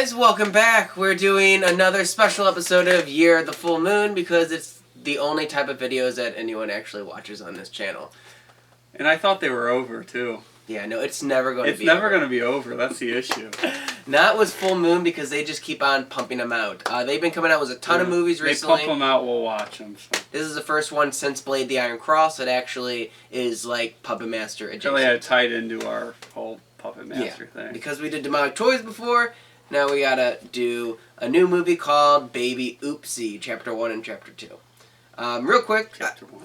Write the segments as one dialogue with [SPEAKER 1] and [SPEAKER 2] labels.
[SPEAKER 1] guys, welcome back. We're doing another special episode of Year of the Full Moon because it's the only type of videos that anyone actually watches on this channel.
[SPEAKER 2] And I thought they were over, too.
[SPEAKER 1] Yeah, no, it's never going to be
[SPEAKER 2] over. It's never going to be over. That's the issue.
[SPEAKER 1] Not with Full Moon because they just keep on pumping them out. They've been coming out with a ton of movies recently.
[SPEAKER 2] They pump them out, we'll watch them. So.
[SPEAKER 1] This is the first one since Blade the Iron Cross that actually is like Puppet Master adjacent.
[SPEAKER 2] Really had tied into our whole Puppet Master thing.
[SPEAKER 1] Because we did Demonic Toys before, now we gotta do a new movie called Baby Oopsie, Chapter 1 and Chapter 2. Real quick,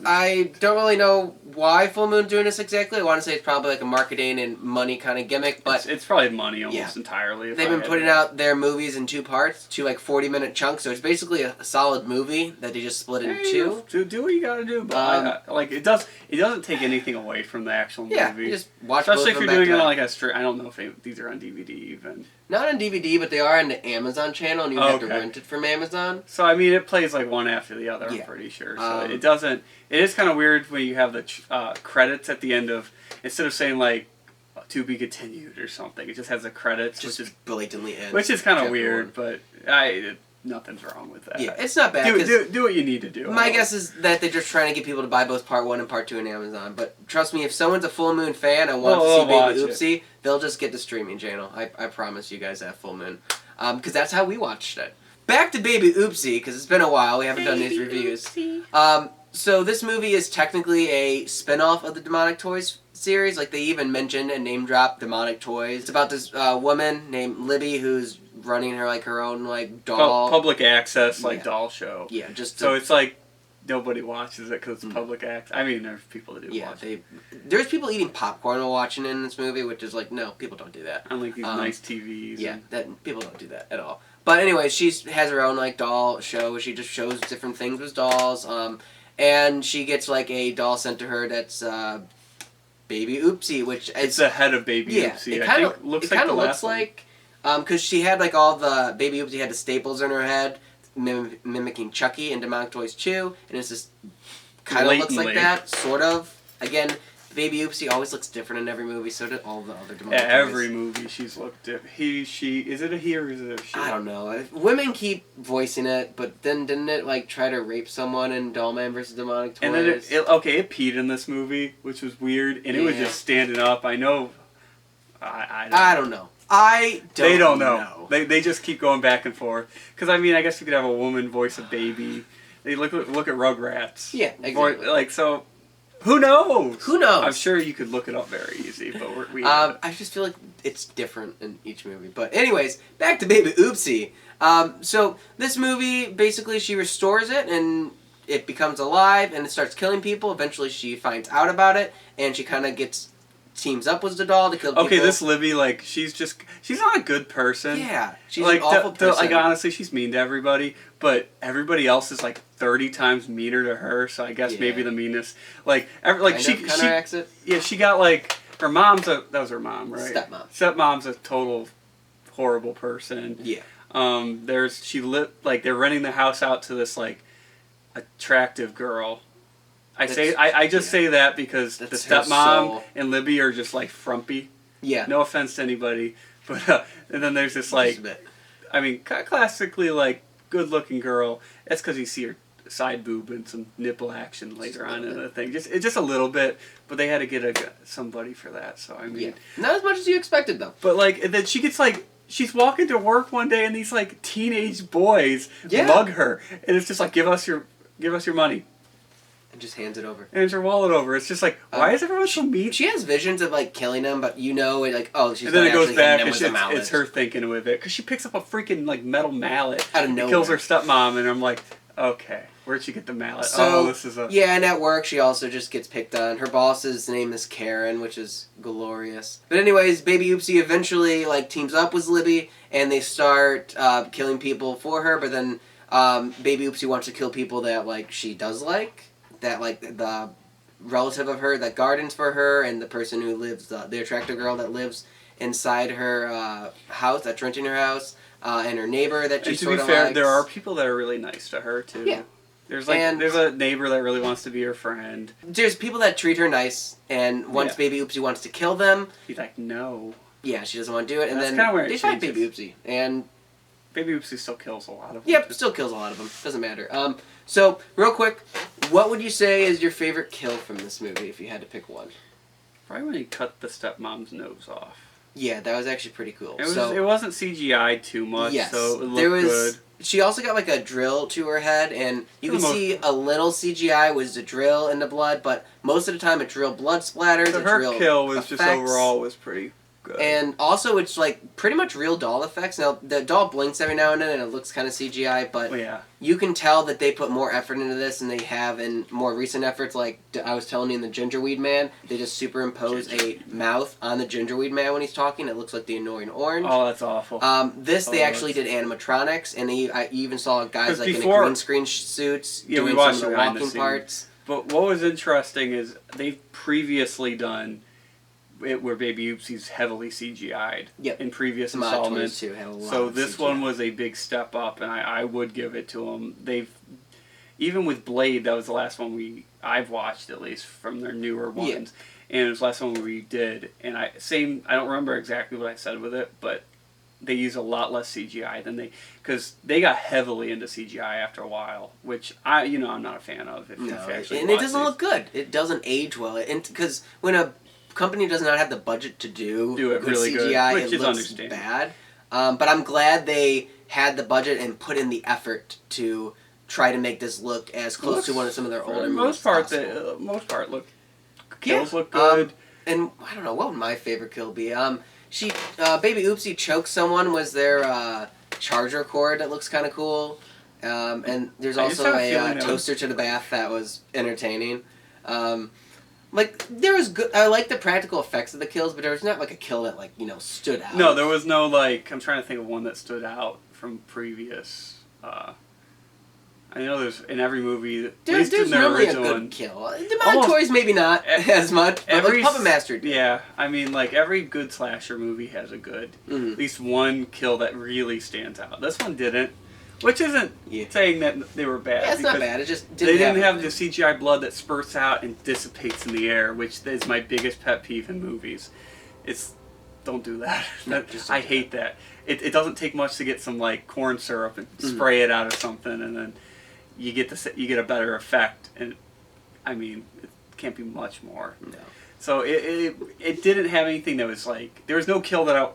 [SPEAKER 1] I don't really know why Full Moon's doing this exactly. I want to say it's probably like a marketing and money kind of gimmick, but...
[SPEAKER 2] It's probably money almost entirely.
[SPEAKER 1] They've been putting out their movies in two parts, two like 40-minute chunks, so it's basically a solid movie that they just split in two.
[SPEAKER 2] Do what you gotta do, but like it doesn't take anything away from the actual movie.
[SPEAKER 1] Yeah, you just watch
[SPEAKER 2] especially
[SPEAKER 1] both
[SPEAKER 2] if
[SPEAKER 1] of
[SPEAKER 2] you're
[SPEAKER 1] them
[SPEAKER 2] doing it on like a straight. I don't know if these are on DVD even.
[SPEAKER 1] Not on DVD, but they are on the Amazon channel, and you have to rent it from Amazon.
[SPEAKER 2] So I mean, it plays like one after the other. I'm pretty sure. So it doesn't. It is kind of weird when you have the credits at the end of, instead of saying like to be continued or something, it just has the credits,
[SPEAKER 1] just
[SPEAKER 2] which is
[SPEAKER 1] blatantly ends.
[SPEAKER 2] Which is kind of weird, but nothing's wrong with that.
[SPEAKER 1] Yeah, it's not bad.
[SPEAKER 2] Do what you need to do.
[SPEAKER 1] My guess is that they're just trying to get people to buy both Part 1 and Part 2 on Amazon. But trust me, if someone's a Full Moon fan and wants to see Baby Oopsie, they'll just get the streaming channel. I promise you guys that, Full Moon. Because that's how we watched it. Back to Baby Oopsie, because it's been a while. We haven't done these reviews. So this movie is technically a spin-off of the Demonic Toys series. Like, they even mentioned and name-dropped Demonic Toys. It's about this woman named Libby who's running her own like doll
[SPEAKER 2] public access doll show.
[SPEAKER 1] Yeah, just
[SPEAKER 2] so it's like nobody watches it because it's public access. I mean, there's people that do watch it.
[SPEAKER 1] There's people eating popcorn while watching in this movie, which is like, no, people don't do that.
[SPEAKER 2] Unlike these nice TVs.
[SPEAKER 1] Yeah, people don't do that at all. But anyway, she has her own like doll show where she just shows different things with dolls. And she gets like a doll sent to her that's Baby Oopsie, which
[SPEAKER 2] it's the head of Baby Oopsie.
[SPEAKER 1] It kind of looks like because she had like all the Baby Oopsie had the staples in her head, mimicking Chucky and Demonic Toys 2, and it's just kind of looks like that, sort of. Again, Baby Oopsie always looks different in every movie, so did all the other Demonic Toys.
[SPEAKER 2] Every movie she's looked different. He, she, is it a he or is it a she?
[SPEAKER 1] I don't know. Women keep voicing it, but then didn't it like try to rape someone in Dollman vs. Demonic Toys?
[SPEAKER 2] And then it peed in this movie, which was weird, and it was just standing up. I know.
[SPEAKER 1] I don't know. They don't know.
[SPEAKER 2] They just keep going back and forth. Because I mean, I guess you could have a woman voice a baby. They look at Rugrats.
[SPEAKER 1] Yeah, exactly.
[SPEAKER 2] So. Who knows?
[SPEAKER 1] Who knows?
[SPEAKER 2] I'm sure you could look it up very easy, but
[SPEAKER 1] I just feel like it's different in each movie. But anyways, back to Baby Oopsie. So this movie, basically she restores it and it becomes alive and it starts killing people. Eventually she finds out about it and she kind of teams up with the doll to kill people.
[SPEAKER 2] Okay, this Libby, like, she's not a good person.
[SPEAKER 1] Yeah, she's an awful person.
[SPEAKER 2] Like, honestly, she's mean to everybody, but everybody else is, like, 30 times meaner to her, so I guess maybe the meanness, like, she
[SPEAKER 1] counteracts it.
[SPEAKER 2] Yeah, she got, like, her mom's that was her mom, right? Stepmom's a total horrible person.
[SPEAKER 1] Yeah.
[SPEAKER 2] They're renting the house out to this, like, attractive girl. I just say that because the stepmom and Libby are just like frumpy.
[SPEAKER 1] Yeah.
[SPEAKER 2] No offense to anybody, but and then there's this like, I mean, classically like good-looking girl. That's because you see her side boob and some nipple action later on in the thing. It's just a little bit, but they had to get somebody for that. So I mean,
[SPEAKER 1] not as much as you expected though.
[SPEAKER 2] But like, and then she gets like. She's walking to work one day and these like teenage boys mug her, and it's just like give us your money.
[SPEAKER 1] And just hands it over.
[SPEAKER 2] Hands her wallet over. It's just like, why is everyone so mean?
[SPEAKER 1] She has visions of like killing them, but you know, like, oh, she's.
[SPEAKER 2] And then it goes back, and it's her thinking with it because she picks up a freaking like metal mallet
[SPEAKER 1] out of nowhere.
[SPEAKER 2] Kills her stepmom, and I'm like, okay, where'd she get the mallet?
[SPEAKER 1] So,
[SPEAKER 2] this is a
[SPEAKER 1] and at work she also just gets picked on. Her boss's name is Karen, which is glorious. But anyways, Baby Oopsie eventually like teams up with Libby, and they start killing people for her. But then Baby Oopsie wants to kill people that like she does like. That like the relative of her that gardens for her and the person who lives the attractive girl that lives inside her house that's renting her house and her neighbor that she sort of likes. To be fair,
[SPEAKER 2] there are people that are really nice to her too.
[SPEAKER 1] Yeah.
[SPEAKER 2] There's a neighbor that really wants to be her friend.
[SPEAKER 1] There's people that treat her nice and once Baby Oopsie wants to kill them,
[SPEAKER 2] she's like no.
[SPEAKER 1] Yeah, she doesn't want to do it, and
[SPEAKER 2] that's
[SPEAKER 1] then
[SPEAKER 2] where
[SPEAKER 1] they fight Baby Oopsie and
[SPEAKER 2] Baby Oopsie still kills a lot of them.
[SPEAKER 1] Yep, still kills a lot of them. Doesn't matter. So, real quick, what would you say is your favorite kill from this movie, if you had to pick one?
[SPEAKER 2] Probably when he cut the stepmom's nose off.
[SPEAKER 1] Yeah, that was actually pretty cool.
[SPEAKER 2] It wasn't CGI too much,
[SPEAKER 1] yes,
[SPEAKER 2] so it looked good.
[SPEAKER 1] She also got like a drill to her head, and you can see a little CGI was the drill in the blood, but most of the time it's real blood splatters.
[SPEAKER 2] So her kill was just overall was pretty good.
[SPEAKER 1] And also it's like pretty much real doll effects. Now the doll blinks every now and then and it looks kind of CGI, but you can tell that they put more effort into this than they have in more recent efforts. Like I was telling you in the Gingerweed Man, they just superimpose a mouth on the Gingerweed Man when he's talking. It looks like the annoying orange.
[SPEAKER 2] Oh, that's awful.
[SPEAKER 1] They actually did animatronics, and you even saw guys like in green screen suits doing some of the walking parts.
[SPEAKER 2] But what was interesting is they've previously done it where Baby Oopsie's heavily CGI'd in previous installments. So this one was a big step up, and I would give it to them. They've even with Blade, that was the last one I've watched at least from their newer ones, and it was the last one we did. And I don't remember exactly what I said with it, but they use a lot less CGI than because they got heavily into CGI after a while, which I'm not a fan of.
[SPEAKER 1] And it doesn't look good. It doesn't age well, because when a company does not have the budget to do it really CGI,
[SPEAKER 2] good, which
[SPEAKER 1] it looks bad. But I'm glad they had the budget and put in the effort to try to make this look as close to some of their older movies.
[SPEAKER 2] Kills look good.
[SPEAKER 1] And I don't know, what would my favorite kill be? Baby Oopsie chokes someone was their charger cord that looks kind of cool. And there's also a toaster to the bath that was entertaining. There was good. I like the practical effects of the kills, but there was not like a kill that stood out.
[SPEAKER 2] No, there was no I'm trying to think of one that stood out from previous. I know there's in every movie.
[SPEAKER 1] There's normally a good kill. The Toys maybe not as much. But Puppet Master did.
[SPEAKER 2] Yeah, I mean every good slasher movie has a good at least one kill that really stands out. This one didn't. Which isn't saying that they were bad.
[SPEAKER 1] Yeah, it's not bad. It just
[SPEAKER 2] they didn't have the CGI blood that spurts out and dissipates in the air, which is my biggest pet peeve in movies. Don't do that. I hate that. It doesn't take much to get some corn syrup and spray it out of something, and then you get a better effect. And I mean, it can't be much more.
[SPEAKER 1] No.
[SPEAKER 2] So it didn't have anything that was there was no kill that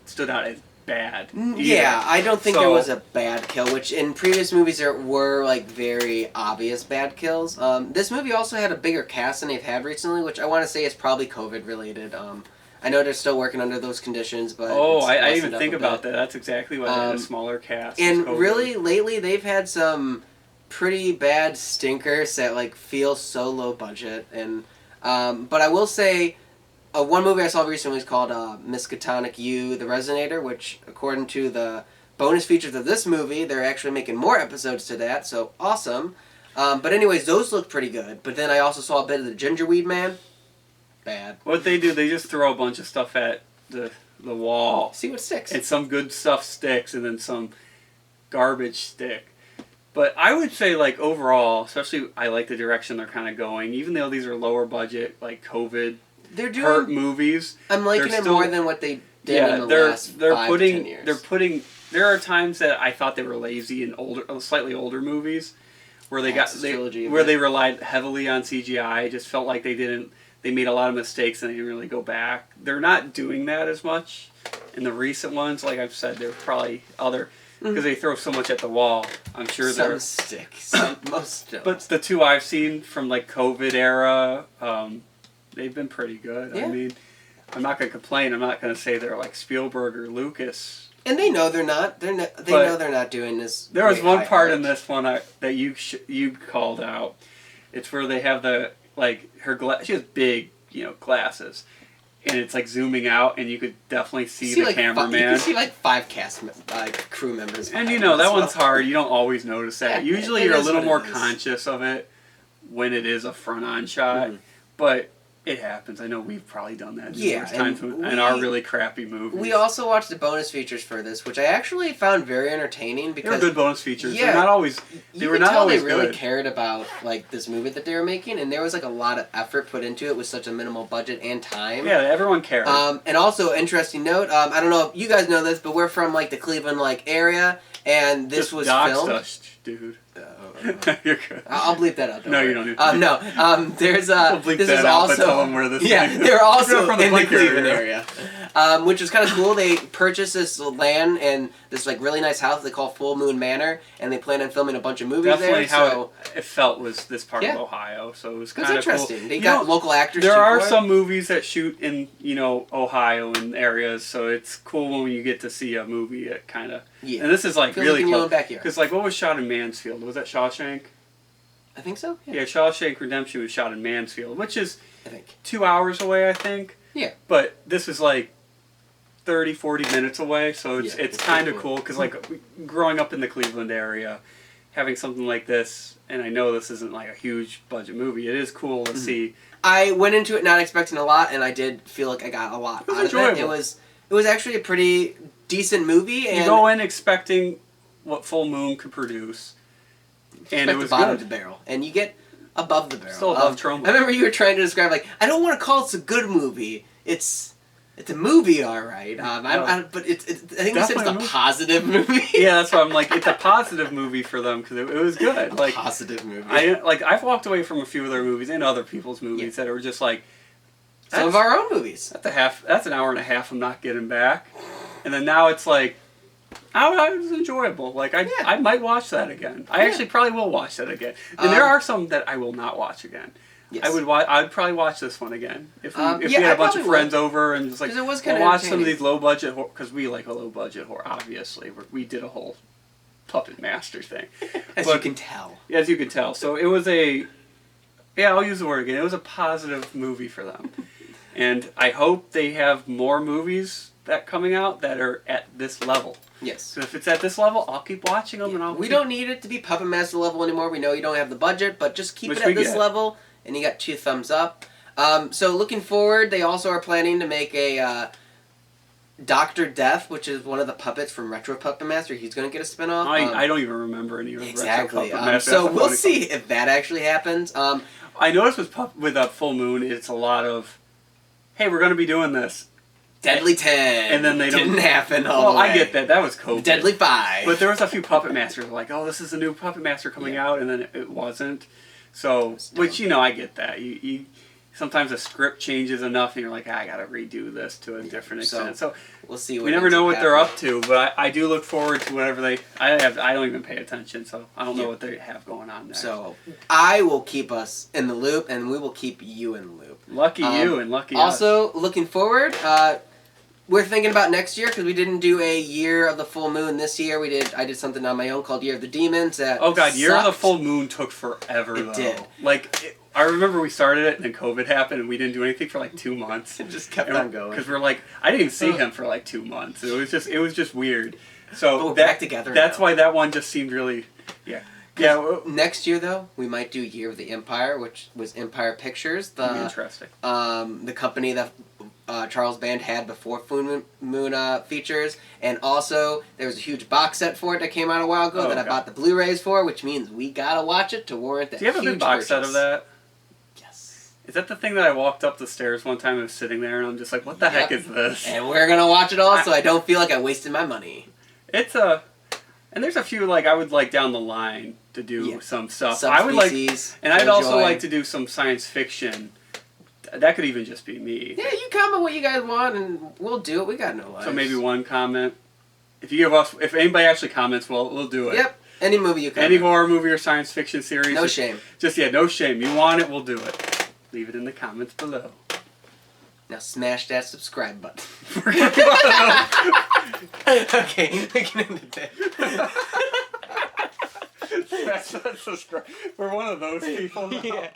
[SPEAKER 2] stood out as bad.
[SPEAKER 1] Yeah, I don't think there was a bad kill, which in previous movies there were very obvious bad kills. This movie also had a bigger cast than they've had recently, which I want to say is probably COVID related. I know they're still working under those conditions, but
[SPEAKER 2] I didn't even think about that. That's exactly why they had a smaller cast.
[SPEAKER 1] And really, lately they've had some pretty bad stinkers that feel so low budget. And but I will say. One movie I saw recently was called Miskatonic You, The Resonator, which, according to the bonus features of this movie, they're actually making more episodes to that, so awesome. But anyways, those look pretty good. But then I also saw a bit of the Gingerweed Man. Bad.
[SPEAKER 2] What they do, they just throw a bunch of stuff at the wall.
[SPEAKER 1] See what sticks.
[SPEAKER 2] And some good stuff sticks, and then some garbage stick. But I would say, overall, especially I like the direction they're kind of going, even though these are lower budget, COVID... They're doing hurt movies.
[SPEAKER 1] I'm liking it more than what they did in the last 5 to 10 years.
[SPEAKER 2] There are times that I thought they were lazy in slightly older movies, where they relied heavily on CGI. I just felt like they made a lot of mistakes and they didn't really go back. They're not doing that as much in the recent ones. Like I've said, they're probably other because they throw so much at the wall. I'm sure
[SPEAKER 1] some stick, most don't.
[SPEAKER 2] But the two I've seen from COVID era. They've been pretty good. Yeah. I mean, I'm not going to complain. I'm not going to say they're like Spielberg or Lucas.
[SPEAKER 1] And they know they're not. They know they're not doing this.
[SPEAKER 2] There was one part in this one that you called out. It's where they have her she has big glasses, and it's zooming out, and you could definitely see the cameraman. You
[SPEAKER 1] can see 5 cast crew members.
[SPEAKER 2] And that one's hard. You don't always notice that. Usually you're a little more conscious of it when it is a front-on shot, but. It happens. I know we've probably done that
[SPEAKER 1] Yeah,
[SPEAKER 2] numerous times in our really crappy movies.
[SPEAKER 1] We also watched the bonus features for this, which I actually found very entertaining because
[SPEAKER 2] they were good bonus features.
[SPEAKER 1] Yeah,
[SPEAKER 2] they're not always. They were not always good.
[SPEAKER 1] They really cared about like this movie that they were making, and there was like a lot of effort put into it with such a minimal budget and time.
[SPEAKER 2] Yeah, everyone cared.
[SPEAKER 1] And also, interesting note. I don't know if you guys know this, but we're from like the Cleveland like area, and this
[SPEAKER 2] Just
[SPEAKER 1] was
[SPEAKER 2] doxed
[SPEAKER 1] filmed.
[SPEAKER 2] us, dude. You're good.
[SPEAKER 1] I'll bleep that out.
[SPEAKER 2] No, you don't need to.
[SPEAKER 1] There's
[SPEAKER 2] we'll bleep
[SPEAKER 1] this
[SPEAKER 2] that
[SPEAKER 1] is
[SPEAKER 2] out,
[SPEAKER 1] also
[SPEAKER 2] but tell them where this
[SPEAKER 1] yeah,
[SPEAKER 2] is.
[SPEAKER 1] they're also
[SPEAKER 2] from
[SPEAKER 1] in the Cleveland area. Which was kind of cool. They purchased this land and this like really nice house they call Full Moon Manor, and they plan on filming a bunch of movies
[SPEAKER 2] Definitely
[SPEAKER 1] there.
[SPEAKER 2] how it felt was this part of Ohio, so it was kind of
[SPEAKER 1] interesting.
[SPEAKER 2] Cool.
[SPEAKER 1] They got local actors.
[SPEAKER 2] There are some movies that shoot in Ohio and areas, so it's cool when you get to see a movie that kind of. Yeah. And this is like really cool because like what was shot in Mansfield? Was that Shawshank?
[SPEAKER 1] I think so.
[SPEAKER 2] Yeah, Shawshank Redemption was shot in Mansfield, which is
[SPEAKER 1] I think
[SPEAKER 2] 2 hours away. I think.
[SPEAKER 1] Yeah.
[SPEAKER 2] But this is like 30, 40 minutes away, so it's kind of cool because like growing up in the Cleveland area, having something like this, and I know this isn't like a huge budget movie. It is cool to see.
[SPEAKER 1] I went into it not expecting a lot, and I did feel like I got a lot out of it. It was actually a pretty decent movie. And
[SPEAKER 2] you go in expecting what Full Moon could produce, and it was
[SPEAKER 1] the bottom
[SPEAKER 2] good.
[SPEAKER 1] of the barrel, and you get above the barrel.
[SPEAKER 2] Still above Trumbo.
[SPEAKER 1] I remember you were trying to describe like I don't want to call it a good movie. It's a movie, all right. But I think we said it's a positive movie.
[SPEAKER 2] Yeah, that's why I'm like it's a positive movie for them because it was good. Like
[SPEAKER 1] positive movie.
[SPEAKER 2] I've walked away from a few of their movies and other people's movies that are just like
[SPEAKER 1] some of our own movies.
[SPEAKER 2] That's an hour and a half I'm not getting back, and then now it's like. It was enjoyable. Like I might watch that again. I actually probably will watch that again. And there are some that I will not watch again. Yes. I'd probably watch this one again if we had a bunch of friends over and just like
[SPEAKER 1] it was kind of
[SPEAKER 2] watch some of these low budget because we like a low budget horror. Obviously, we did a whole Puppet Master thing,
[SPEAKER 1] you can tell.
[SPEAKER 2] As you can tell, so it was I'll use the word again. It was a positive movie for them, and I hope they have more movies that coming out that are at this level.
[SPEAKER 1] Yes.
[SPEAKER 2] So if it's at this level, I'll keep watching them, and
[SPEAKER 1] we don't need it to be Puppet Master level anymore. We know you don't have the budget, but just keep it at this level, and you got 2 thumbs up. So looking forward, they also are planning to make a Dr. Death, which is one of the puppets from Retro Puppet Master. He's going to get a spinoff.
[SPEAKER 2] I don't even remember any of
[SPEAKER 1] Retro
[SPEAKER 2] Puppet Master.
[SPEAKER 1] So we'll see if that actually happens.
[SPEAKER 2] I noticed with Full Moon, it's a lot of, hey, we're going to be doing this.
[SPEAKER 1] Deadly 10.
[SPEAKER 2] And then they
[SPEAKER 1] didn't happen all
[SPEAKER 2] Well,
[SPEAKER 1] the way.
[SPEAKER 2] I get that. That was COVID.
[SPEAKER 1] Deadly 5.
[SPEAKER 2] But there was a few Puppet Masters like, oh, this is a new Puppet Master coming out, and then it wasn't. So, which, I get that. You sometimes a script changes enough, and you're like, I got to redo this to a different extent. So
[SPEAKER 1] we'll see.
[SPEAKER 2] We never know what they're up to, but I do look forward to whatever they. I don't even pay attention, so I don't know what they have going on there.
[SPEAKER 1] So I will keep us in the loop, and we will keep you in the loop.
[SPEAKER 2] Lucky you and lucky us.
[SPEAKER 1] Also, looking forward. We're thinking about next year because we didn't do a Year of the Full Moon this year. I did something on my own called Year of the Demons. Year
[SPEAKER 2] of the Full Moon took forever. It did. I remember we started it and then COVID happened and we didn't do anything for like 2 months.
[SPEAKER 1] It just kept on going
[SPEAKER 2] because we're like I didn't even see him for like 2 months. It was just weird. So
[SPEAKER 1] we're back together.
[SPEAKER 2] That's why that one just seemed really
[SPEAKER 1] Next year though we might do Year of the Empire, which was Empire Pictures.
[SPEAKER 2] Interesting.
[SPEAKER 1] The company that. Charles Band had before Full Moon features, and also there was a huge box set for it that came out a while ago I bought the Blu-rays for, which means we gotta watch it to warrant that.
[SPEAKER 2] Do you have a big box set of that?
[SPEAKER 1] Yes.
[SPEAKER 2] Is that the thing that I walked up the stairs one time and was sitting there and I'm just like, what the heck is this?
[SPEAKER 1] And we're gonna watch it all, so I don't feel like I wasted my money.
[SPEAKER 2] And there's a few I would like down the line to do some stuff.
[SPEAKER 1] Subspecies,
[SPEAKER 2] I'd also like to do some science fiction. That could even just be me.
[SPEAKER 1] Yeah, you comment what you guys want, and we'll do it. We got no lives.
[SPEAKER 2] So maybe one comment. If anybody actually comments, we'll do it.
[SPEAKER 1] Yep. Any movie you comment.
[SPEAKER 2] Any horror movie or science fiction series.
[SPEAKER 1] No shame.
[SPEAKER 2] No shame. You want it, we'll do it. Leave it in the comments below.
[SPEAKER 1] Now smash that subscribe button.
[SPEAKER 2] Okay, we can end it there. Smash that subscribe. We're one of those people now.
[SPEAKER 1] Yeah.